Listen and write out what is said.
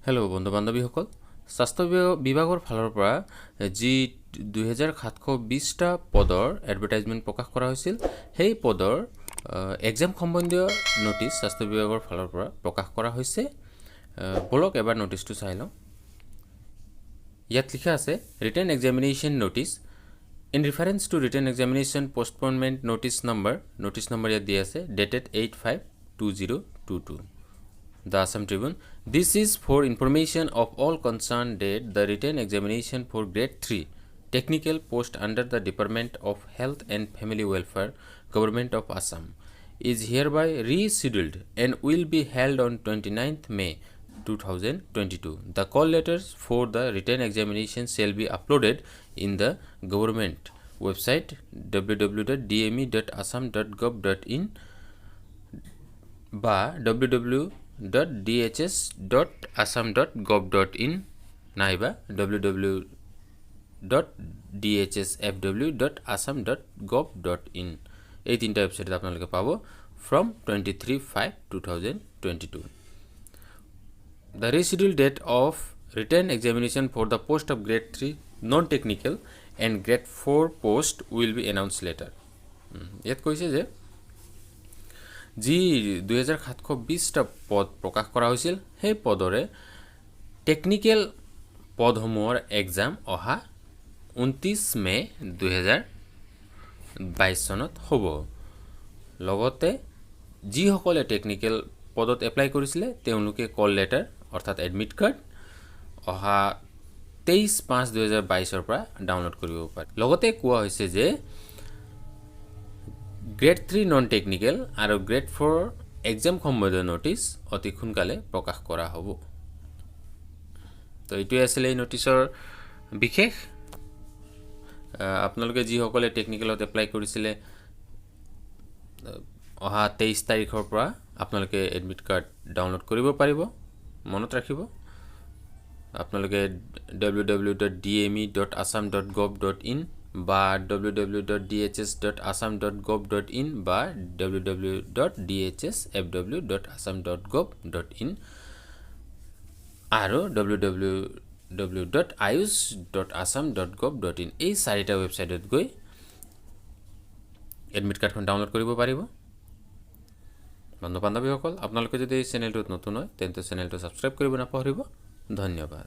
Hello' বন্ধু বান্ধৱীসকল, স্বাস্থ্য বিভাগৰ ফালৰ পৰা যি 2720টা পদৰ এডভাৰটাইজমেণ্ট প্ৰকাশ কৰা হৈছিল, সেই পদৰ এক্সাম সম্বন্ধীয় নোটিছ স্বাস্থ্য বিভাগৰ ফালৰ পৰা প্ৰকাশ কৰা হৈছে। বলক এবাৰ নোটিছটো চাই লওঁ। ইয়াত লিখা আছে written examination notice in reference to written examination postponement notice number ইয়াত দিয়া আছে dated 8/5/2022. The Assam Tribune. This is for information of all concerned that the written examination for grade 3 technical post under the Department of Health and Family Welfare, Government of Assam, is hereby rescheduled and will be held on 29th May 2022. The call letters for the written examination shall be uploaded in the government website www.dme.assam.gov.in বা www.dhs.assam.gov.in নাইবা www.DHSFW.assam.gov.in এই তিনটা ওয়েবসাইটত আপোনালোকে পাব from 23/5/2022. The rescheduled date of written examination for the post of grade 3 non-technical and grade 4 post will be announced later. ইয়াত কৈছে যে যি 2720টা পদ প্ৰকাশ কৰা হৈছিল, সেই পদৰে টেকনিক্যাল পদসমূহৰ এক্সাম অহা 29 মে 2022 চনত হ'ব। লগতে যিসকলে টেকনিক্যাল পদত এপ্লাই কৰিছিলে তেওঁলোকে কল লেটাৰ অৰ্থাৎ এডমিট কাৰ্ড অহা 23/5/2022 পৰা ডাউনলোড কৰিব পাৰে। লগতে কোৱা হৈছে যে গ্ৰেড 3 নন টেকনিক্যাল আৰু গ্ৰেড 4 এক্সাম সম্বন্ধীয় নোটিছ অতি সোনকালে প্ৰকাশ কৰা হ'ব। তো এইটোৱে আছিল এই নোটিছৰ বিশেষ। আপোনালোকে যিসকলে টেকনিক্যালত এপ্লাই কৰিছিলে অহা 23 তাৰিখৰ পৰা আপোনালোকে এডমিট কাৰ্ড ডাউনলোড কৰিব পাৰিব। মনত ৰাখিব, আপোনালোকে www.dme.assam.gov.in বা www.dhs.assam.gov.in বা www.dhsfw.assam.gov.in আৰু www.ayush.assam.gov.in এই চাৰিটা ৱেবছাইটত গৈ এডমিট কাৰ্ডখন ডাউনলোড কৰিব পাৰিব। বন্ধু বান্ধৱীসকল, আপোনালোকে যদি এই চেনেলটোত নতুন হয় তেন্তে চেনেলটো ছাবস্ক্ৰাইব কৰিব নাপাহৰিব। ধন্যবাদ।